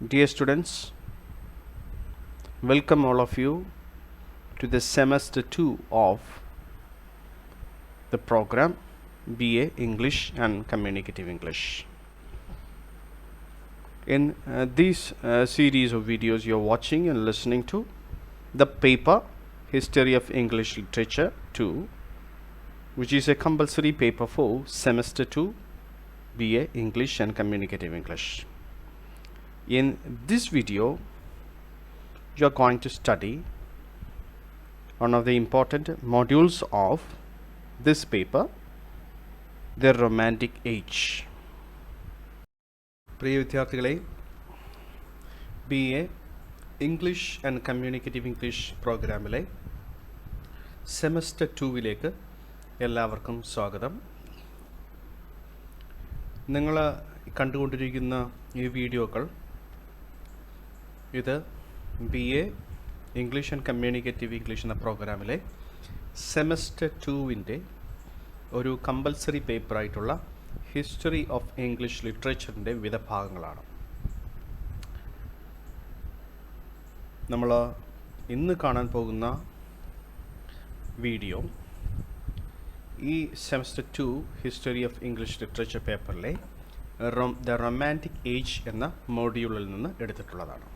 Dear students, welcome all of you to the semester 2 of the program BA English and Communicative English. In this series of videos you are watching and listening to the paper History of English Literature 2, which is a compulsory paper for semester 2 BA English and Communicative English. In this video you are going to study one of the important modules of this paper, the Romantic Age. പ്രിയ വിദ്യാർത്ഥികളെ, BA English and communicative English പ്രോഗ്രാമിലെ semester 2 എല്ലാവർക്കും സ്വാഗതം. നിങ്ങൾ കണ്ടുകൊണ്ടിരിക്കുന്ന ഈ വീഡിയോകൾ ഇത് BA English and communicative English എന്ന പ്രോഗ്രാമിലെ സെമസ്റ്റർ 2 ഒരു കമ്പൽസറി പേപ്പറായിട്ടുള്ള ഹിസ്റ്ററി ഓഫ് ഇംഗ്ലീഷ് ലിറ്ററേച്ചറിൻ്റെ വിവിധ ഭാഗങ്ങളാണ്. നമ്മൾ ഇന്ന് കാണാൻ പോകുന്ന വീഡിയോ ഈ semester 2 history of English literature പേപ്പറിലെ ദ റൊമാൻറ്റിക് ഏജ് എന്ന മോഡ്യൂളിൽ നിന്ന് എടുത്തിട്ടുള്ളതാണ്.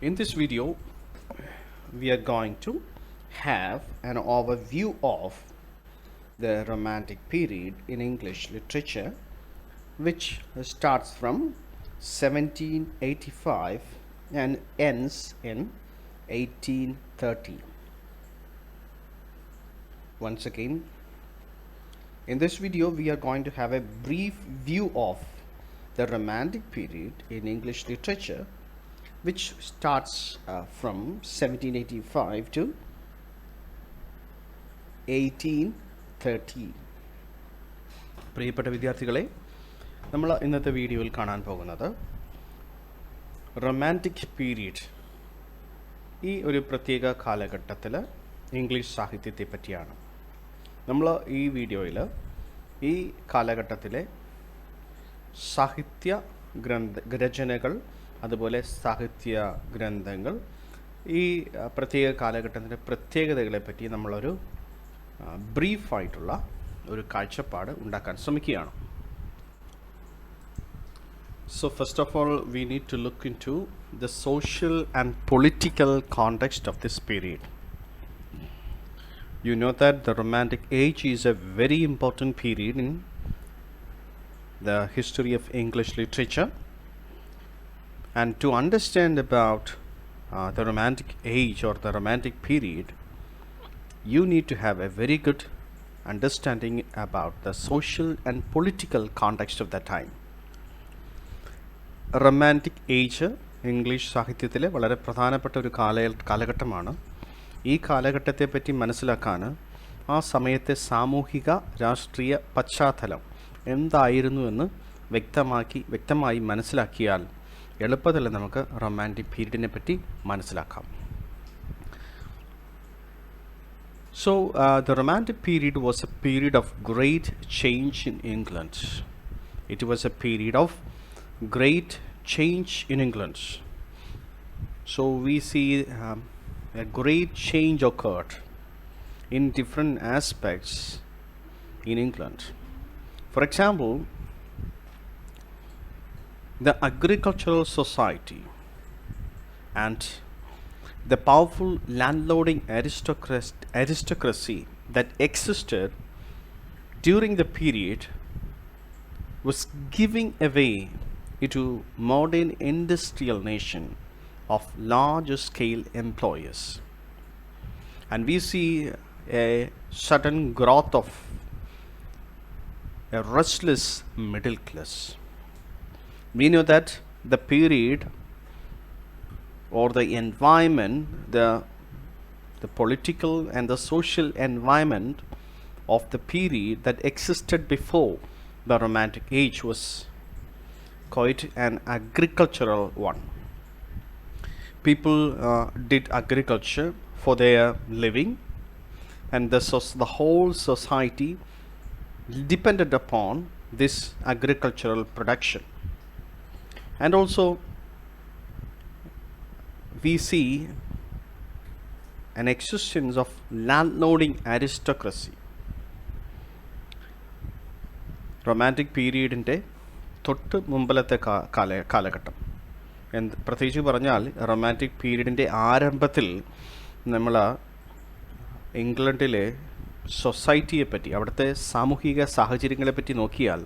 In this video, we are going to have an overview of the Romantic period in English literature, which starts from 1785 and ends in 1830. Once again, in this video, we are going to have a brief view of the Romantic period in English literature, which starts from 1785 to 1830. പ്രിയപ്പെട്ട വിദ്യാർത്ഥികളെ, നമ്മൾ ഇന്നത്തെ വീഡിയോയിൽ കാണാൻ പോകുന്നത് romantic period, ഈ ഒരു പ്രത്യേക കാലഘട്ടത്തിൽ ഇംഗ്ലീഷ് സാഹിത്യത്തെ പറ്റിയാണ്. നമ്മൾ ഈ വീഡിയോയിൽ ഈ കാലഘട്ടത്തിലെ സാഹിത്യ രചനകൾ, അതുപോലെ സാഹിത്യ ഗ്രന്ഥങ്ങൾ, ഈ പ്രത്യേക കാലഘട്ടത്തിൻ്റെ പ്രത്യേകതകളെ പറ്റി നമ്മളൊരു ബ്രീഫായിട്ടുള്ള ഒരു കാഴ്ചപ്പാട് ഉണ്ടാക്കാൻ ശ്രമിക്കുകയാണ്. So first of all, we need to look into the social and political context of this period. You know that the Romantic Age is a very important period in the history of English literature. And to understand about the Romantic Age or the Romantic period, you need to have a very good understanding about the social and political context of that time. Romantic age English സാഹിത്യത്തിലെ വളരെ പ്രധാനപ്പെട്ട ഒരു കാലഘട്ടമാണ്. ഈ കാലഘട്ടത്തെപ്പറ്റി മനസ്സിലാക്കാൻ ആ സമയത്തെ സാമൂഹിക രാഷ്ട്രീയ പശ്ചാത്തലം എന്തായിരുന്നു എന്ന് വ്യക്തമായി മനസ്സിലാക്കിയാൽ എളുപ്പത്തിൽ നമുക്ക് റൊമാൻറ്റിക് പീരീഡിനെ പറ്റി മനസ്സിലാക്കാം. So the Romantic period was a period of great change in England. It was a period of great change in England. So we see a great change occurred in different aspects in England. For example, the agricultural society and the powerful landlording aristocracy that existed during the period was giving away into modern industrial nation of large scale employers, and we see a sudden growth of a restless middle class. We know that the period or the environment, the political and the social environment of the period that existed before the Romantic Age was quite an agricultural one. People did agriculture for their living, and the whole society depended upon this agricultural production. And also we see an existence of landlording aristocracy. Romantic പീരീഡിൻ്റെ തൊട്ട് മുമ്പിലത്തെ കാലഘട്ടം പ്രത്യേകിച്ച് പറഞ്ഞാൽ romantic പീരീഡിൻ്റെ ആരംഭത്തിൽ നമ്മൾ ഇംഗ്ലണ്ടിലെ സൊസൈറ്റിയെപ്പറ്റി, അവിടുത്തെ സാമൂഹിക സാഹചര്യങ്ങളെപ്പറ്റി നോക്കിയാൽ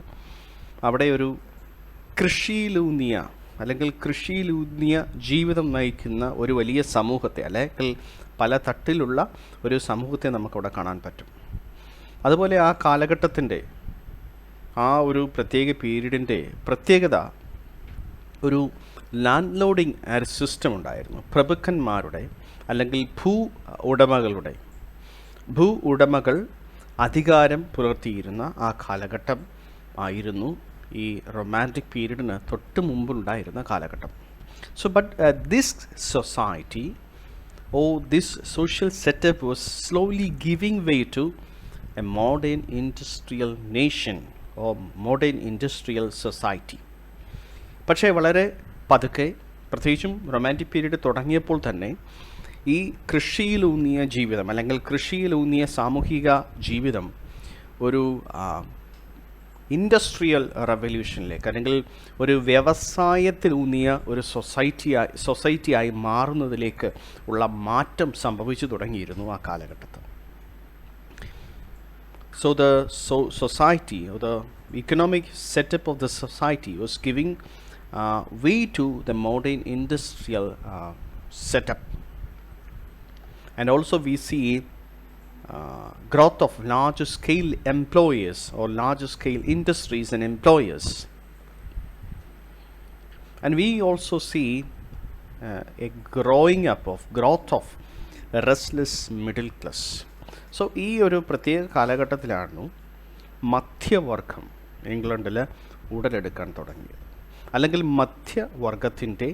അവിടെ ഒരു കൃഷിയിലൂന്നിയ അല്ലെങ്കിൽ കൃഷിയിലൂന്നിയ ജീവിതം നയിക്കുന്ന ഒരു വലിയ സമൂഹത്തെ, അല്ലെങ്കിൽ പല തട്ടിലുള്ള ഒരു സമൂഹത്തെ നമുക്കവിടെ കാണാൻ പറ്റും. അതുപോലെ ആ കാലഘട്ടത്തിൻ്റെ ആ ഒരു പ്രത്യേക പീരീഡിൻ്റെ പ്രത്യേകത ഒരു ലാൻഡ് ലോഡിങ് സിസ്റ്റം ഉണ്ടായിരുന്നു. പ്രഭുക്കന്മാരുടെ അല്ലെങ്കിൽ ഭൂ ഉടമകൾ അധികാരം പുലർത്തിയിരുന്ന ആ കാലഘട്ടം ആയിരുന്നു ഈ റൊമാൻറ്റിക് പീരീഡിന് തൊട്ട് മുമ്പുണ്ടായിരുന്ന കാലഘട്ടം. So but this society this social setup was slowly giving way to a modern industrial nation or modern industrial society. പക്ഷേ വളരെ പതുക്കെ, പ്രത്യേകിച്ചും റൊമാൻറ്റിക് പീരീഡ് തുടങ്ങിയപ്പോൾ തന്നെ ഈ കൃഷിയിലൂന്നിയ ജീവിതം അല്ലെങ്കിൽ കൃഷിയിലൂന്നിയ സാമൂഹിക ജീവിതം ഒരു ഇൻഡസ്ട്രിയൽ റെവല്യൂഷനിലേക്ക് അല്ലെങ്കിൽ ഒരു വ്യവസായത്തിലൂന്നിയ ഒരു സൊസൈറ്റിയായി മാറുന്നതിലേക്ക് ഉള്ള മാറ്റം സംഭവിച്ചു തുടങ്ങിയിരുന്നു ആ കാലഘട്ടത്തിൽ. So the society or the economic setup of the society was giving way to the modern industrial setup. And also we see growth of large scale employers or large scale industries and employers. And we also see a growth of restless middle class. So ഈ ഒരു പ്രത്യേക കാലഘട്ടത്തിലാണ് മധ്യവർഗം ഇംഗ്ലണ്ടിൽ ഉടലെടുക്കാൻ തുടങ്ങിയത്. അല്ലെങ്കിൽ മധ്യവർഗത്തിൻ്റെ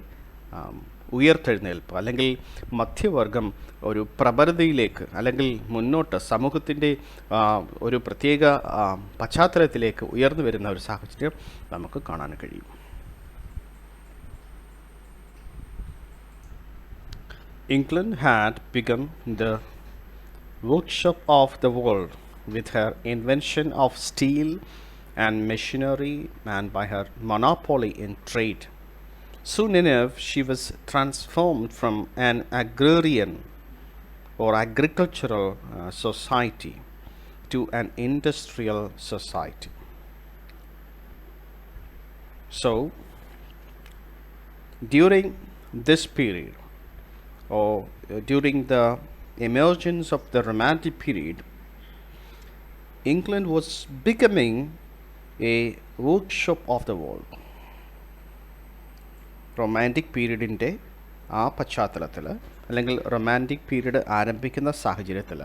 ഉയർത്തെഴുന്നേൽപ്പ്, അല്ലെങ്കിൽ മധ്യവർഗം ഒരു പ്രബലതയിലേക്ക് അല്ലെങ്കിൽ മുന്നോട്ട് സമൂഹത്തിൻ്റെ ഒരു പ്രത്യേക പശ്ചാത്തലത്തിലേക്ക് ഉയർന്നു വരുന്ന ഒരു സാഹചര്യം നമുക്ക് കാണാൻ കഴിയും. England had become the workshop of the world with her invention of steel and machinery and by her monopoly in trade. Soon enough, she was transformed from an agrarian or agricultural society to an industrial society. So, during this period or during the emergence of the Romantic period, England was becoming a workshop of the world. Romantic പീരീഡിൻ്റെ ആ പശ്ചാത്തലത്തിൽ അല്ലെങ്കിൽ romantic period ആരംഭിക്കുന്ന സാഹചര്യത്തിൽ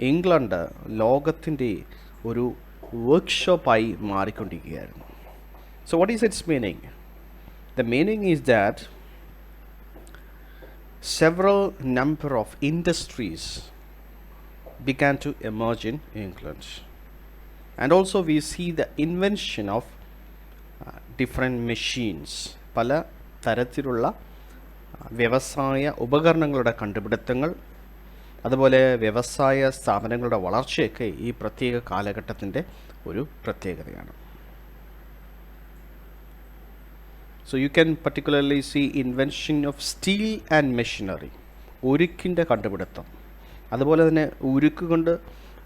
England ലോകത്തിൻ്റെ ഒരു വർക്ക്ഷോപ്പായി മാറിക്കൊണ്ടിരിക്കുകയായിരുന്നു. So what is its meaning? The meaning is that several number of industries began to emerge in England, and also we see the invention of different machines. പല തരത്തിലുള്ള വ്യവസായ ഉപകരണങ്ങളുടെ കണ്ടുപിടുത്തങ്ങൾ, അതുപോലെ വ്യവസായ സ്ഥാപനങ്ങളുടെ വളർച്ചയൊക്കെ ഈ പ്രത്യേക കാലഘട്ടത്തിൻ്റെ ഒരു പ്രത്യേകതയാണ്. So you can particularly see invention of steel and machinery. ഉരുക്കിൻ്റെ കണ്ടുപിടുത്തം, അതുപോലെ തന്നെ ഉരുക്ക് കൊണ്ട്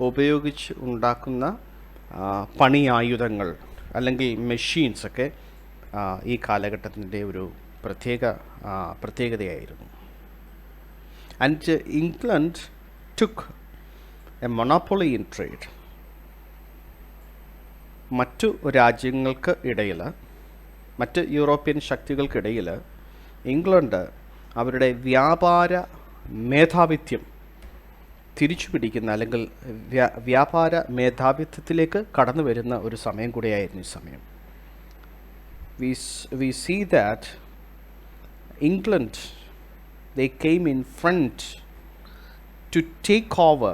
ഉപയോഗിച്ച് ഉണ്ടാക്കുന്ന പണിയായുധങ്ങൾ അല്ലെങ്കിൽ മെഷീൻസൊക്കെ ഈ കാലഘട്ടത്തിൻ്റെ ഒരു പ്രത്യേകതയായിരുന്നു. And England took a monopoly in trade. മറ്റു രാജ്യങ്ങൾക്ക് ഇടയിൽ, മറ്റ് യൂറോപ്യൻ ശക്തികൾക്കിടയിൽ ഇംഗ്ലണ്ട് അവരുടെ വ്യാപാര മേധാവിത്യം തിരിച്ചു പിടിക്കുന്ന അല്ലെങ്കിൽ വ്യാപാര മേധാവിത്വത്തിലേക്ക് കടന്നു വരുന്ന ഒരു സമയം കൂടിയായിരുന്നു ഈ സമയം. We see that England, they came in front to take over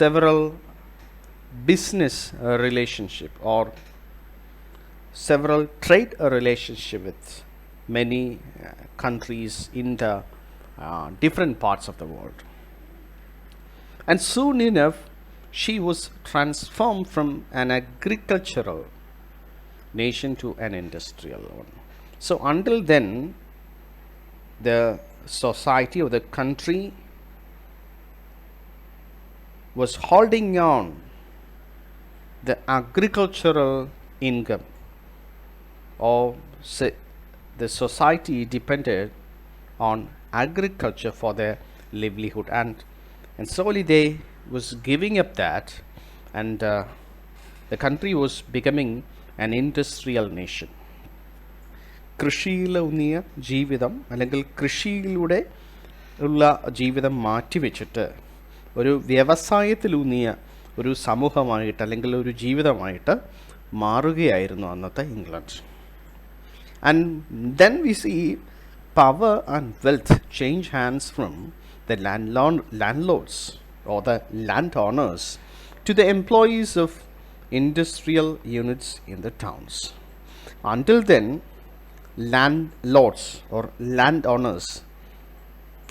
several business relationship or several trade relationship with many countries in the different parts of the world. And soon enough, she was transformed from an agricultural nation to an industrial one. So until then, the society or the country was holding on the agricultural income, or the society depended on agriculture for their livelihood, and slowly they was giving up that, and the country was becoming an industrial nation. കൃഷിയിലൂന്നിയ ജീവിതം അല്ലെങ്കിൽ കൃഷിയിലൂടെ ഉള്ള ജീവിതം മാറ്റിവെച്ചിട്ട് ഒരു വ്യവസായത്തിലൂന്നിയ ഒരു സമൂഹമായിട്ട് അല്ലെങ്കിൽ ഒരു ജീവിതമായിട്ട് മാറുകയായിരുന്നു അന്നത്തെ England. And then we see power and wealth change hands from the landlords or the landowners to the employees of industrial units in the towns. Until then, landlords or landowners,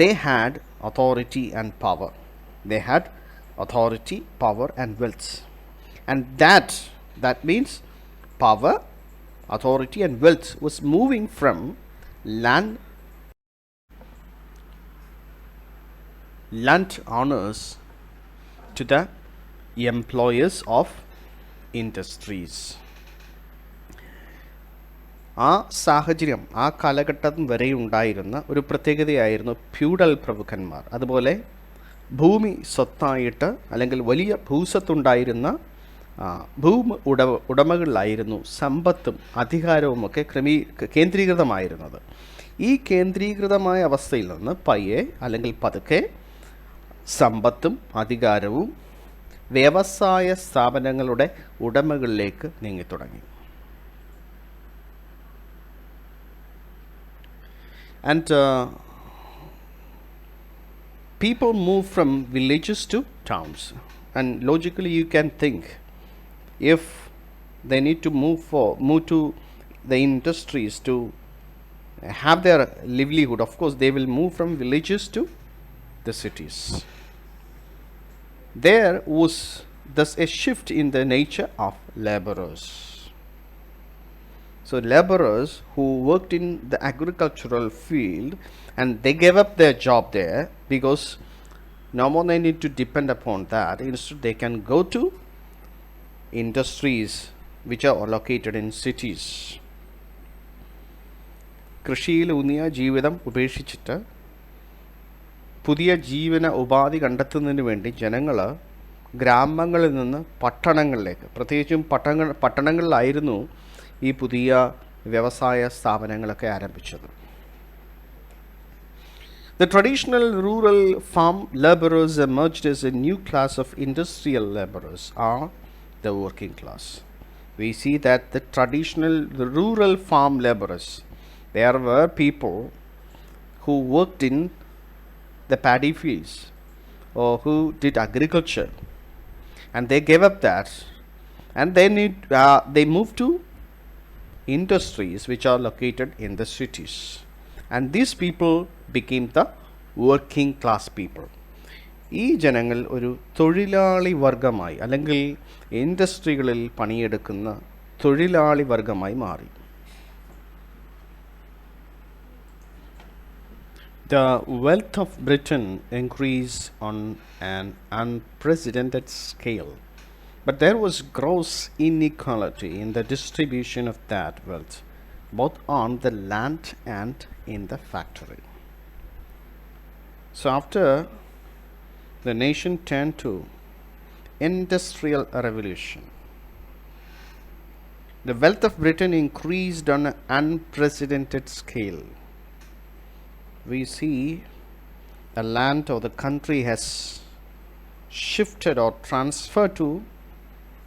they had authority and power. They had authority, power and wealth. And that means power, authority and wealth was moving from landowners to the employers of industries. ആ സാഹചര്യം ആ കാലഘട്ടം വരെ ഉണ്ടായിരുന്ന ഒരു പ്രത്യേകതയായിരുന്നു feudal പ്രഭുക്കന്മാർ. അതുപോലെ ഭൂമി സ്വത്തായിട്ട് അല്ലെങ്കിൽ വലിയ ഭൂസ്വത്തുണ്ടായിരുന്ന ഉടമകളിലായിരുന്നു സമ്പത്തും അധികാരവുമൊക്കെ കേന്ദ്രീകൃതമായിരുന്നത്. ഈ കേന്ദ്രീകൃതമായ അവസ്ഥയിൽ നിന്ന് പയ്യെ അല്ലെങ്കിൽ പതുക്കെ സമ്പത്തും അധികാരവും വ്യവസായ സ്ഥാപനങ്ങളുടെ ഉടമകളിലേക്ക് നീങ്ങിത്തുടങ്ങി. And people move from villages to towns, and logically you can think, if they need to move to the industries to have their livelihood, of course they will move from villages to the cities. There was thus a shift in the nature of laborers. So laborers who worked in the agricultural field, and they gave up their job there because no more they need to depend upon that. Instead they can go to industries which are located in cities. കൃഷിയിലൂന്നിയ ജീവിതം ഉപേക്ഷിച്ചിട്ട് പുതിയ ജീവന ഉപാധി കണ്ടെത്തുന്നതിന് വേണ്ടി ജനങ്ങൾ ഗ്രാമങ്ങളിൽ നിന്ന് പട്ടണങ്ങളിലേക്ക്, പ്രത്യേകിച്ചും പട്ടണങ്ങളിലായിരുന്നു ഈ പുതിയ വ്യവസായ സ്ഥാപനങ്ങളൊക്കെ ആരംഭിച്ചത്. The traditional rural farm laborers emerged as a new class of industrial laborers, are the working class. We see that the rural farm laborers, there were people who worked in the paddy fields or who did agriculture, and they gave up that, and they moved to industries which are located in the cities, and these people became the working class people. ഈ ജനങ്ങൾ ഒരു തൊഴിലാളി വർഗമായി അല്ലെങ്കിൽ ഇൻഡസ്ട്രികളിൽ പണിയെടുക്കുന്ന തൊഴിലാളി വർഗമായി മാറി. The wealth of Britain increased on an unprecedented scale, but there was gross inequality in the distribution of that wealth, both on the land and in the factory. So after the nation turned to industrial revolution, the wealth of Britain increased on an unprecedented scale. We see the land or the country has shifted or transferred to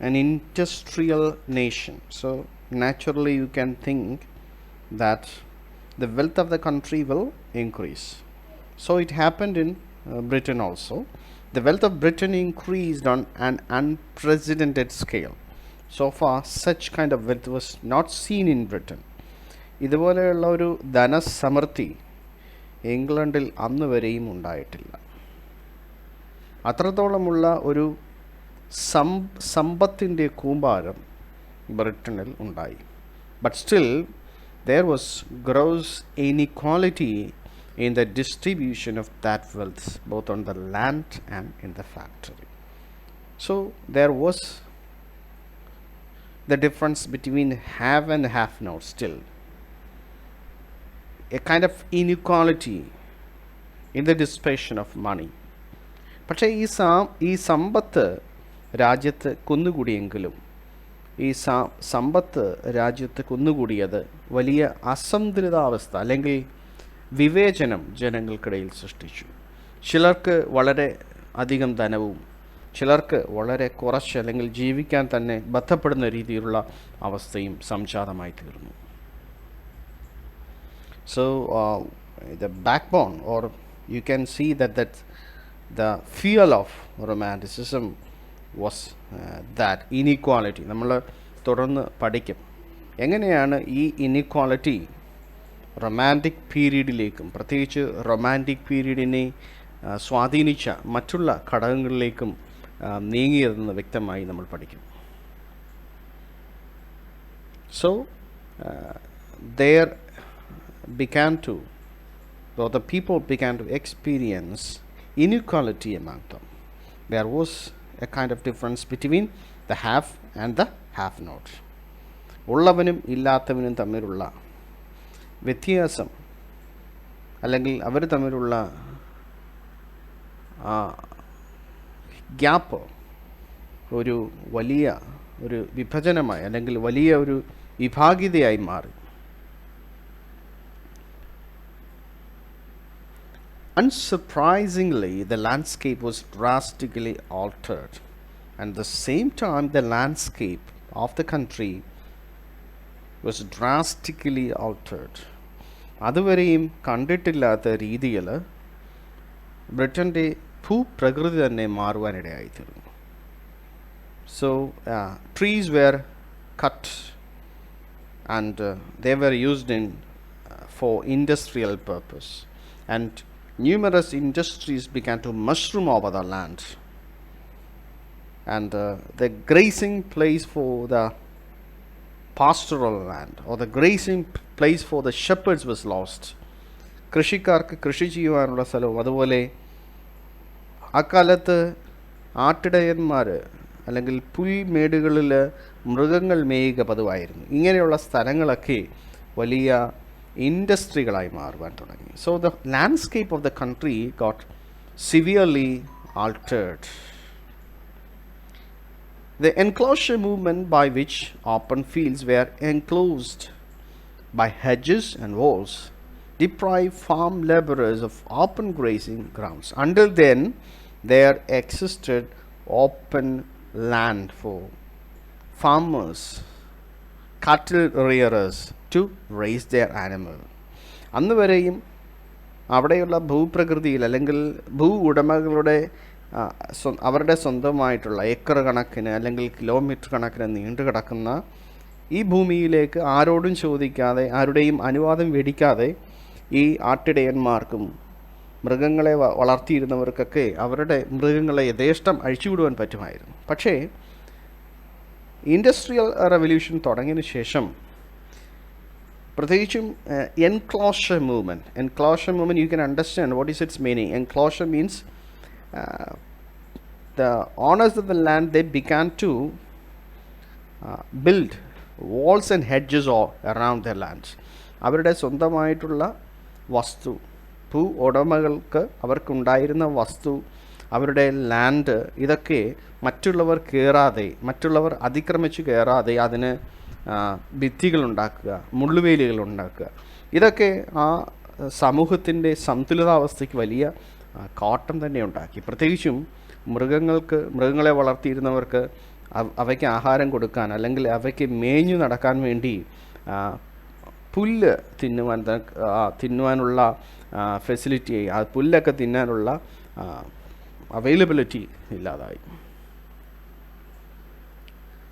an industrial nation. So naturally you can think that the wealth of the country will increase. So it happened in Britain also. The wealth of Britain increased on an unprecedented scale. So far, such kind of wealth was not seen in Britain. ഇതുപോലെയുള്ള ഒരു ധനസമൃദ്ധി ഇംഗ്ലണ്ടിൽ അന്ന് വരെയും ഉണ്ടായിട്ടില്ല. അത്രത്തോളമുള്ള ഒരു സമ്പത്തിൻ്റെ കൂമ്പാരം ബ്രിട്ടനിൽ ഉണ്ടായി. But still there was gross inequality in the distribution of that wealth, both on the land and in the factory. So there was the difference between have and have not, still a kind of inequality in the dispersion of money. പക്ഷേ ഈ സമ്പത്ത് രാജ്യത്ത് കുന്നുകൂടിയെങ്കിലും ഈ സമ്പത്ത് രാജ്യത്ത് കുന്നുകൂടിയത് വലിയ അസന്തുലിതാവസ്ഥ അല്ലെങ്കിൽ വിവേചനം ജനങ്ങൾക്കിടയിൽ സൃഷ്ടിച്ചു. ചിലർക്ക് വളരെ അധികം ധനവും ചിലർക്ക് വളരെ കുറച്ച് അല്ലെങ്കിൽ ജീവിക്കാൻ തന്നെ ബന്ധപ്പെടുന്ന രീതിയിലുള്ള അവസ്ഥയും സംജാതമായി തീർന്നു. So the backbone, or you can see that the fuel of romanticism was that inequality. നമ്മൾ തുടർന്ന് പഠിക്കും എങ്ങനെയാണ് ഈ ഇനീക്വാളിറ്റി റൊമാൻറ്റിക് പീരീഡിലേക്കും പ്രത്യേകിച്ച് റൊമാൻറ്റിക് പീരീഡിനെ സ്വാധീനിച്ച മറ്റുള്ള ഘടകങ്ങളിലേക്കും നീങ്ങിയതെന്ന് വ്യക്തമായി നമ്മൾ പഠിക്കും. So there began to, though the people began to experience inequality among them, there was a kind of difference between the have and the have not. ഉള്ളവനും ഇല്ലാത്തവനും തമ്മിലുള്ള വ്യത്യാസം അല്ലെങ്കിൽ അവർ തമ്മിലുള്ള ഗ്യാപ്പ് ഒരു വലിയ ഒരു വിഭജനമായി അല്ലെങ്കിൽ വലിയ ഒരു വിഭാഗീയതയായി മാറി. Unsurprisingly, the landscape was drastically altered, and at the same time the landscape of the country was drastically altered. അതുവരെയും കണ്ടിട്ടില്ലാത്ത രീതിയിൽ ബ്രിട്ടൻ്റെ ഭൂപ്രകൃതി തന്നെ മാറുവാനിടയായിത്തീർന്നു. So trees were cut and they were used for industrial purpose, and numerous industries began to mushroom over the land, and the grazing place for the pastoral land or the grazing place for the shepherds was lost. കൃഷിക്കാർക്ക് കൃഷി ചെയ്യുവാനുള്ള സ്ഥലവും അതുപോലെ അക്കാലത്ത് ആട്ടിടയന്മാർ അല്ലെങ്കിൽ പുൽമേടുകളിൽ മൃഗങ്ങൾ മേയുക പതിവായിരുന്നു. ഇങ്ങനെയുള്ള സ്ഥലങ്ങളൊക്കെ വലിയ ഇൻഡസ്ട്രികളായി മാറുവാൻ തുടങ്ങി. So the landscape of the country got severely altered. The enclosure movement, by which open fields were enclosed by hedges and walls, deprived farm laborers of open grazing grounds. Until then, there existed open land for farmers, cattle rearers to raise their animal. അന്ന് വരെയും അവിടെയുള്ള ഭൂപ്രകൃതിയിൽ അല്ലെങ്കിൽ ഭൂ ഉടമകളുടെ അവരുടെ സ്വന്തമായിട്ടുള്ള acre കണക്കിന് അല്ലെങ്കിൽ കിലോമീറ്റർ കണക്കിന് നീണ്ടു കിടക്കുന്ന ഈ ഭൂമിയിലേക്ക് ആരോടും ചോദിക്കാതെ ആരുടെയും അനുവാദം മേടിക്കാതെ ഈ ആട്ടിടയന്മാർക്കും മൃഗങ്ങളെ വളർത്തിയിരുന്നവർക്കൊക്കെ അവരുടെ മൃഗങ്ങളെ യഥേഷ്ടം അഴിച്ചുവിടുവാൻ പറ്റുമായിരുന്നു. പക്ഷേ ഇൻഡസ്ട്രിയൽ റെവല്യൂഷൻ തുടങ്ങിയതിന് ശേഷം പ്രത്യേകിച്ചും enclosure movement, you can understand what is its meaning. Enclosure means the owners of the land, they began to build walls and hedges all around their lands. അവരുടെ സ്വന്തമായിട്ടുള്ള വസ്തു, ഭൂ ഉടമകൾക്ക് അവർക്കുണ്ടായിരുന്ന വസ്തു, അവരുടെ ലാൻഡ്, ഇതൊക്കെ മറ്റുള്ളവർ കയറാതെ, മറ്റുള്ളവർ അതിക്രമിച്ച് കയറാതെ അതിന് ഭിത്തികൾ ഉണ്ടാക്കുക, മുള്ളുവേലികൾ ഉണ്ടാക്കുക, ഇതൊക്കെ ആ സമൂഹത്തിൻ്റെ സന്തുലിതാവസ്ഥയ്ക്ക് വലിയ കോട്ടം തന്നെ ഉണ്ടാക്കി. പ്രത്യേകിച്ചും മൃഗങ്ങളെ വളർത്തിയിരുന്നവർക്ക് അവയ്ക്ക് ആഹാരം കൊടുക്കാൻ അല്ലെങ്കിൽ അവയ്ക്ക് മേഞ്ഞു നടക്കാൻ വേണ്ടി പുല്ല് തിന്നുവാനുള്ള ഫെസിലിറ്റി, ആ പുല്ലൊക്കെ തിന്നാനുള്ള അവൈലബിലിറ്റി ഇല്ലാതായി.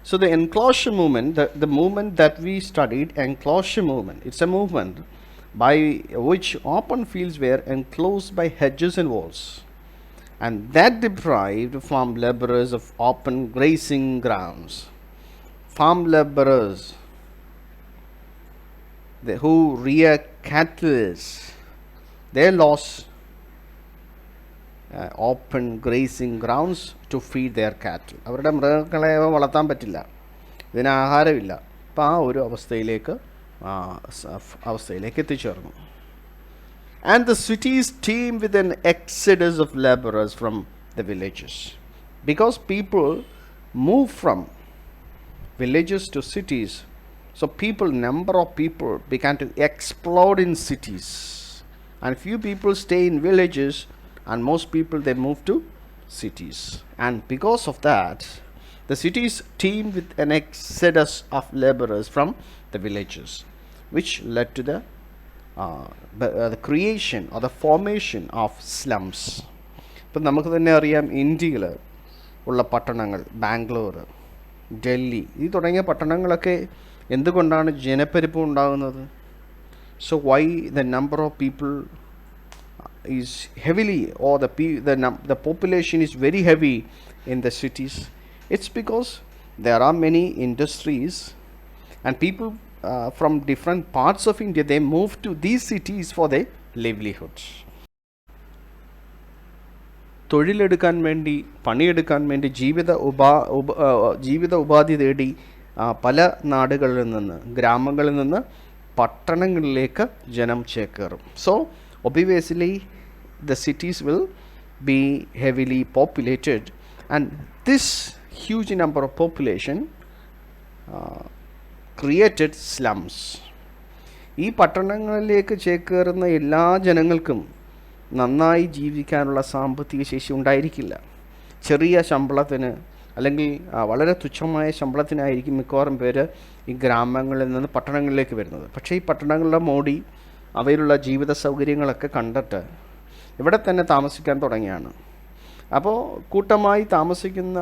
So the enclosure movement, the movement that we studied, enclosure movement, it's a movement by which open fields were enclosed by hedges and walls, and that deprived farm laborers of open grazing grounds. Farm laborers who rear cattle, they lost open grazing grounds to feed their cattle. അവരുടെ മൃഗങ്ങളെ വളർത്താൻ പറ്റില്ല, ഇതിന് ആഹാരമില്ല. അപ്പോൾ ആ ഒരു അവസ്ഥയിലേക്ക് എത്തിച്ചേർന്നു. And the cities team with N Exodus of labourers from the villages. Because people move from villages to cities, so number of people began to explode in cities, and few people stay in villages, and most people they move to cities. And because of that, the cities teemed with an exodus of laborers from the villages, which led to the creation or the formation of slums. ഇപ്പം നമുക്ക് തന്നെ അറിയാം, ഇന്ത്യയിൽ ഉള്ള പട്ടണങ്ങൾ, ബാംഗ്ലൂർ, ഡൽഹി, ഈ തുടങ്ങിയ പട്ടണങ്ങളൊക്കെ എന്തുകൊണ്ടാണ് ജനപ്പെരുപ്പം ഉണ്ടാകുന്നത്? So why the number of people is heavily, or the population is very heavy in the cities? It's because there are many industries, and people from different parts of India, they move to these cities for their livelihoods. തൊഴിലെടുക്കാൻ വേണ്ടി, പണിയെടുക്കാൻ വേണ്ടി, ജീവിത ഉപാധി തേടി പല നാടുകളിൽ നിന്ന്, ഗ്രാമങ്ങളിൽ നിന്ന് പട്ടണങ്ങളിലേക്ക് ജനം ചേക്കേറും. So obviously the cities will be heavily populated, and this huge number of population created slums. ഈ പട്ടണങ്ങളിലേക്ക് ചേക്കേറുന്ന എല്ലാ ജനങ്ങൾക്കും നന്നായി ജീവിക്കാനുള്ള സാമ്പത്തിക ശേഷി ഉണ്ടായിരിക്കില്ല. ചെറിയ ശമ്പളത്തിന്, അല്ലെങ്കിൽ വളരെ തുച്ഛമായ ശമ്പളത്തിനായിരിക്കും മിക്കവാറും പേര് ഈ ഗ്രാമങ്ങളിൽ നിന്ന് പട്ടണങ്ങളിലേക്ക് വരുന്നത്. പക്ഷേ ഈ പട്ടണങ്ങളുടെ മോടി, അവയിലുള്ള ജീവിത സൗകര്യങ്ങളൊക്കെ കണ്ടിട്ട് ഇവിടെ തന്നെ താമസിക്കാൻ തുടങ്ങിയാണ്. അപ്പോൾ കൂട്ടമായി താമസിക്കുന്ന,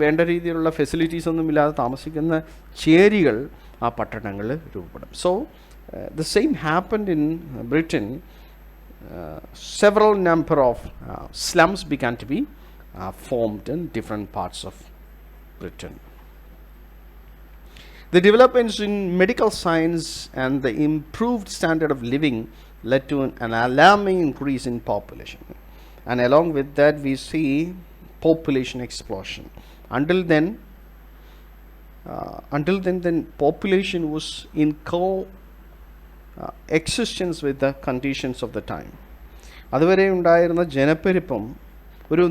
വേണ്ട രീതിയിലുള്ള ഫെസിലിറ്റീസ് ഒന്നുമില്ലാതെ താമസിക്കുന്ന ചേരികൾ ആ പട്ടണങ്ങളിൽ രൂപപ്പെടും. So the same happened in Britain. several number of slums began to be formed in different parts of Britain. The developments in medical science and the improved standard of living led to an alarming increase in population, and along with that we see population explosion. Until then the population was in existence with the conditions of the time. അതുവരെ ഉണ്ടായിരുന്ന ജനപ്പെരുപ്പം ഒരു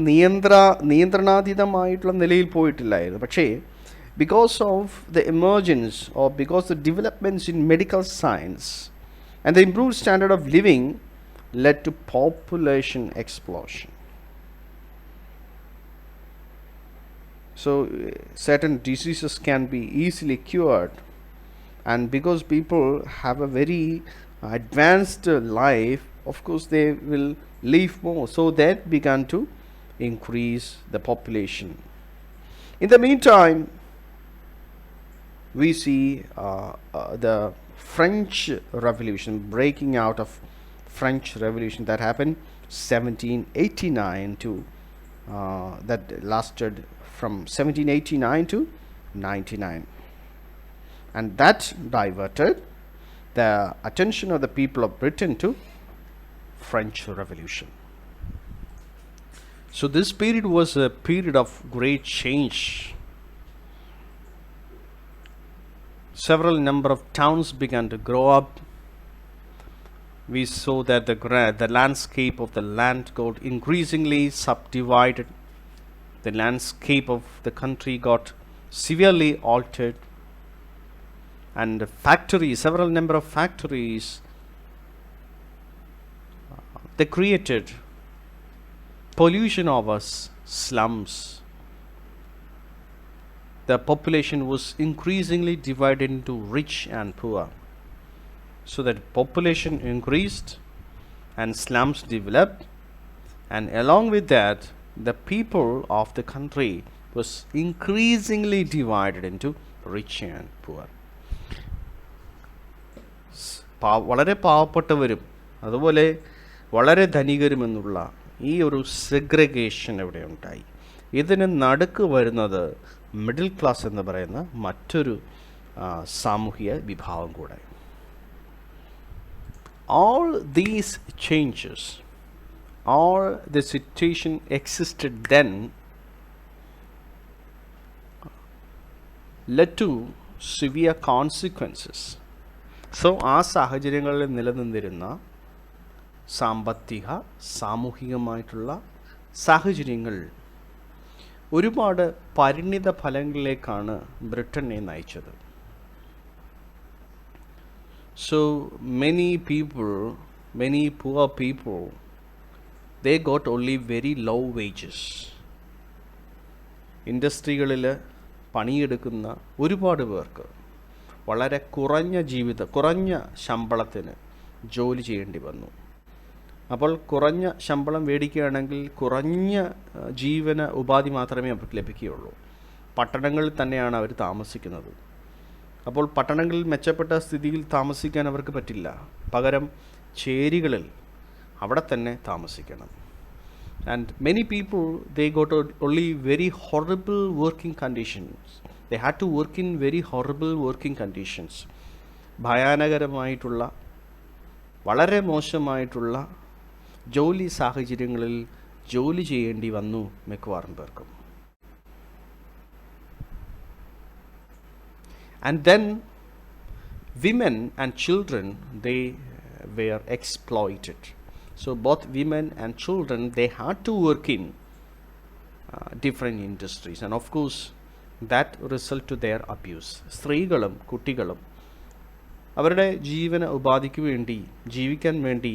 നിയന്ത്രണാതീതമായിട്ടുള്ള നിലയിൽ പോയിട്ടില്ലായിരുന്നു. പക്ഷേ because of the emergence, or because the developments in medical science and the improved standard of living led to population explosion. So certain diseases can be easily cured, and because people have a very advanced life, of course they will live more, so that began to increase the population. In the meantime, we see the French Revolution, breaking out of French Revolution that happened 1789 to that lasted from 1789 to 99, and that diverted the attention of the people of Britain to French Revolution. So this period was a period of great change. Several number of towns began to grow up. We saw that the landscape of the land got increasingly subdivided. The landscape of the country got severely altered, and several number of factories, they created pollution over slums. The population was increasingly divided into rich and poor. So that population increased and slums developed, and along with that, the people of the country was increasingly divided into rich and poor. വളരെ പാവപ്പെട്ടവരും അതുപോലെ വളരെ ധനികരുമെന്നുള്ള ഈ ഒരു segregation ഇവിടെ ഉണ്ടായി. ഇതിന് നടുക്ക് വരുന്നത് മിഡിൽ ക്ലാസ് എന്ന് പറയുന്ന മറ്റൊരു സാമൂഹിക വിഭാഗം കൂടെ. All these changes, all the situation existed then led to severe consequences. So ആ സാഹചര്യങ്ങളിൽ നിലനിന്നിരുന്ന സാമ്പത്തിക സാമൂഹികമായിട്ടുള്ള സാഹചര്യങ്ങൾ ഒരുപാട് പരിണിത ഫലങ്ങളിലേക്കാണ് ബ്രിട്ടനെ നയിച്ചത്. So many people, many poor people, they got only very low wages. ഇൻഡസ്ട്രികളിൽ പണിയെടുക്കുന്ന ഒരുപാട് പേർക്ക് വളരെ കുറഞ്ഞ ശമ്പളത്തിന് ജോലി ചെയ്യേണ്ടി വന്നു. അപ്പോൾ കുറഞ്ഞ ശമ്പളം മേടിക്കുകയാണെങ്കിൽ കുറഞ്ഞ ജീവന ഉപാധി മാത്രമേ അവർക്ക് ലഭിക്കുകയുള്ളൂ. പട്ടണങ്ങളിൽ തന്നെയാണ് അവർ താമസിക്കുന്നത്. അപ്പോൾ പട്ടണങ്ങളിൽ മെച്ചപ്പെട്ട സ്ഥിതിയിൽ താമസിക്കാൻ അവർക്ക് പറ്റില്ല. പകരം ചേരികളിൽ അവിടെ തന്നെ താമസിക്കണം. And many people, they got only very horrible working conditions. They had to work in very horrible working conditions. ഭയാനകരമായിട്ടുള്ള വളരെ മോശമായിട്ടുള്ള ജോലി സാഹചര്യങ്ങളിൽ ജോലി ചെയ്യേണ്ടി വന്നു മിക്കവാറും പേർക്കും. And then women and children, they were exploited. So both women and children, they had to work in different industries, and of course that result to their abuse. സ്ത്രീകളും കുട്ടികളും അവരുടെ ജീവന ഉപാധിക്ക് വേണ്ടി ജീവിക്കാൻ വേണ്ടി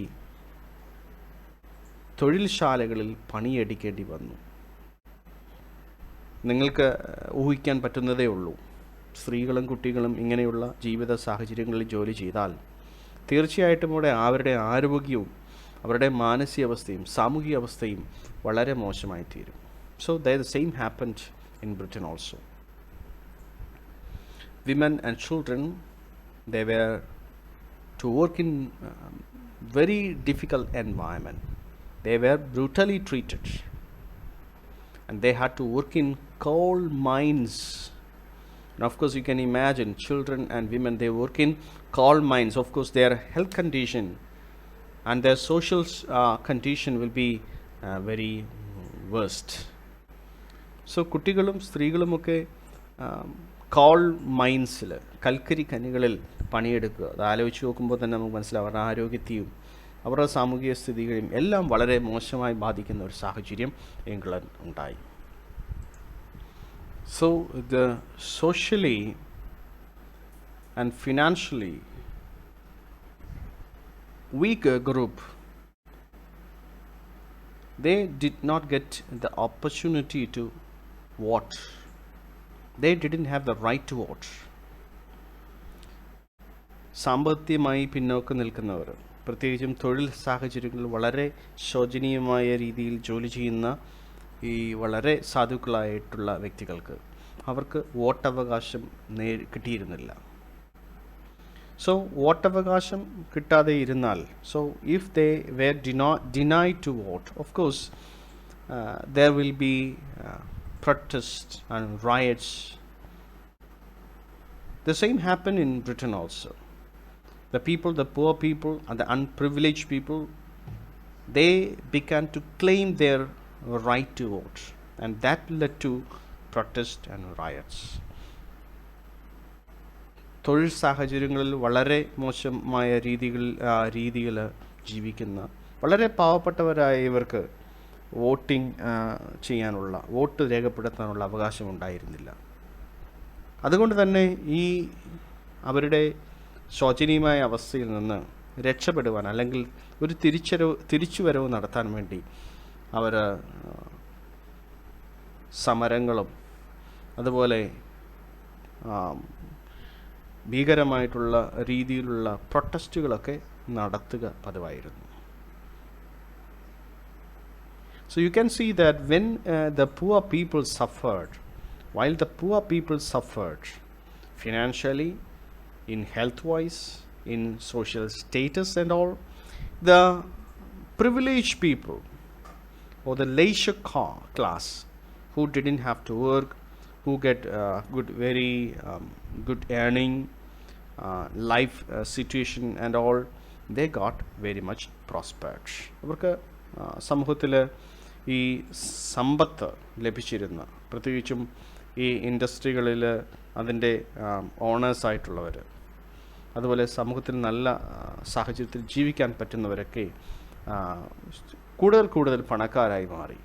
തൊഴിൽശാലകളിൽ പണിയെടുക്കേണ്ടി വന്നു. നിങ്ങൾക്ക് ഊഹിക്കാൻ പറ്റുന്നതേ ഉള്ളൂ. സ്ത്രീകളും കുട്ടികളും ഇങ്ങനെയുള്ള ജീവിത സാഹചര്യങ്ങളിൽ ജോലി ചെയ്താൽ തീർച്ചയായിട്ടും അവരുടെ ആരോഗ്യവും അവരുടെ മാനസികാവസ്ഥയും സാമൂഹിക അവസ്ഥയും വളരെ മോശമായി തീരും. So the same happened in Britain also. Women and children, they were to work in very difficult environment. They were brutally treated, and they had to work in coal mines. And of course you can imagine children and women, they work in coal mines. Of course their health condition and their social condition will be very worst. So കുട്ടികളും സ്ത്രീകളുമൊക്കെ call മൈൻസിൽ കൽക്കരി ഖനികളിൽ പണിയെടുക്കുക. അത് ആലോചിച്ച് നോക്കുമ്പോൾ തന്നെ നമുക്ക് മനസ്സിലാവും അവരുടെ ആരോഗ്യത്തെയും അവരുടെ സാമൂഹിക സ്ഥിതികളെയും എല്ലാം വളരെ മോശമായി ബാധിക്കുന്ന ഒരു സാഹചര്യം ഇംഗ്ലണ്ട് ഉണ്ടായി. So the socially and financially weaker group, they did not get the opportunity to vote. They didn't have the right to vote. സാമ്പത്തികമായി പിന്നോക്കം നിൽക്കുന്നവർ, പ്രത്യേകിച്ചും തൊഴിൽ സാഹചര്യങ്ങളിൽ വളരെ ശോചനീയമായ രീതിയിൽ ജോലി ചെയ്യുന്ന ഈ വളരെ സാധുക്കളായിട്ടുള്ള വ്യക്തികൾക്ക് അവർക്ക് വോട്ടവകാശം കിട്ടിയിരുന്നില്ല. സോ വോട്ടവകാശം കിട്ടാതെ ഇരുന്നാൽ, so if they were denied to vote, of course there will be protests and riots. The same happened in Britain also. The people, the poor people and the unprivileged people, they began to claim their right to vote, and that led to protests and riots. തൊഴിൽ സാഹചര്യങ്ങളിൽ വളരെ മോശമായ രീതിയിൽ ജീവിക്കുന്ന വളരെ പാവപ്പെട്ടവരായ ഇവർക്ക് voting ചെയ്യാനുള്ള, vote രേഖപ്പെടുത്താനുള്ള അവകാശം ഉണ്ടായിരുന്നില്ല. അതുകൊണ്ട് തന്നെ ഈ അവരുടെ ശോചനീയമായ അവസ്ഥയിൽ നിന്ന് രക്ഷപ്പെടുവാൻ അല്ലെങ്കിൽ ഒരു തിരിച്ചുവരവ് നടത്താൻ വേണ്ടി അവർ സമരങ്ങളും അതുപോലെ ഭീകരമായിട്ടുള്ള രീതിയിലുള്ള പ്രൊട്ടസ്റ്റുകളൊക്കെ നടത്തുക പതിവായിരുന്നു. So you can see that when the poor people suffered, while the poor people suffered financially, in health wise, in social status and all, the privileged people or the leisure class who didn't have to work, who get very good earning, life situation and all, they got very much prospered. അവർക്ക് സമൂഹത്തിൽ ഈ സമ്പത്ത് ലഭിച്ചിരുന്ന, പ്രത്യേകിച്ചും ഈ ഇൻഡസ്ട്രികളിൽ അതിൻ്റെ owners ആയിട്ടുള്ളവർ, അതുപോലെ സമൂഹത്തിൽ നല്ല സാഹചര്യത്തിൽ ജീവിക്കാൻ പറ്റുന്നവരൊക്കെ കൂടുതൽ കൂടുതൽ പണക്കാരായി മാറി.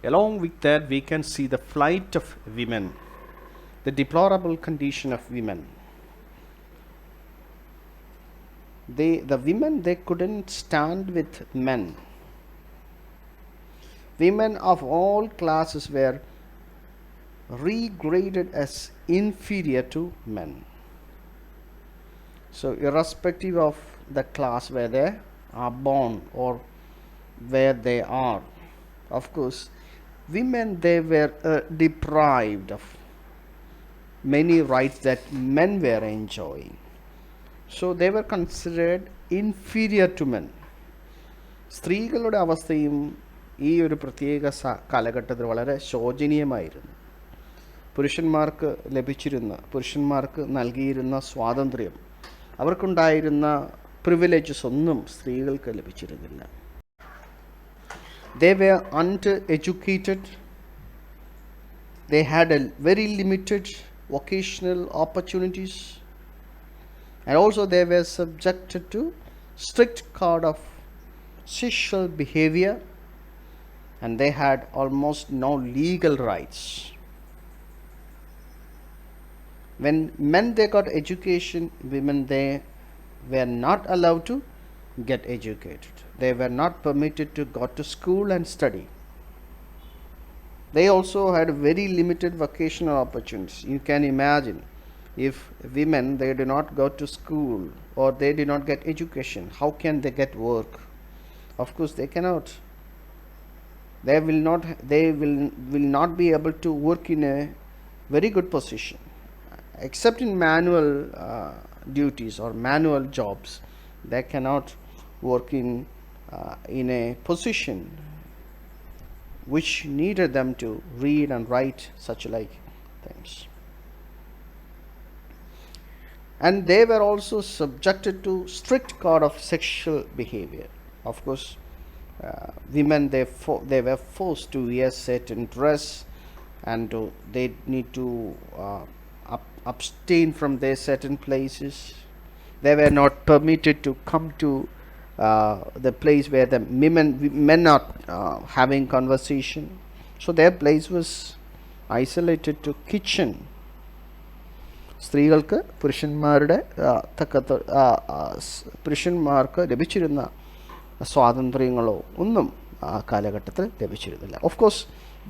Along with that, we can see the flight of women, the deplorable condition of women. The women, they couldn't stand with men. Women of all classes were regraded as inferior to men. So irrespective of the class where they are born or where they are, of course, women, they were deprived of many rights that men were enjoying. So they were considered inferior to men. സ്ത്രീകളുടെ അവസ്ഥയും ഈ ഒരു പ്രത്യേക കാലഘട്ടത്തിൽ വളരെ ശോചനീയമായിരുന്നു. പുരുഷന്മാർക്ക് നൽകിയിരുന്ന സ്വാതന്ത്ര്യം, അവർക്കുണ്ടായിരുന്ന പ്രിവിലേജസ് ഒന്നും സ്ത്രീകൾക്ക് ലഭിച്ചിരുന്നില്ല. They were undereducated. They had a very limited vocational opportunities, and also they were subjected to strict code of sexual behavior, and they had almost no legal rights. When men, they got education, women, they were not allowed to get educated. They were not permitted to go to school and study. They also had very limited vocational opportunities. You can imagine, if women, they do not go to school or they do not get education, how can they get work? Of course they cannot. They will not be able to work in a very good position, except in manual duties or manual jobs. They cannot work in a position which needed them to read and write such like things. And they were also subjected to strict code of sexual behavior. Of course, women, they were forced to wear certain dress, and they need to abstain from their certain places. They were not permitted to come to the place where the men are having conversation. So their place was isolated to kitchen. സ്ത്രീകൾക്ക് പുരുഷന്മാർക്ക് ലഭിച്ചിരുന്ന സ്വാതന്ത്ര്യങ്ങളോ ഒന്നും ആ കാലഘട്ടത്തിൽ ലഭിച്ചിരുന്നില്ല. Of course,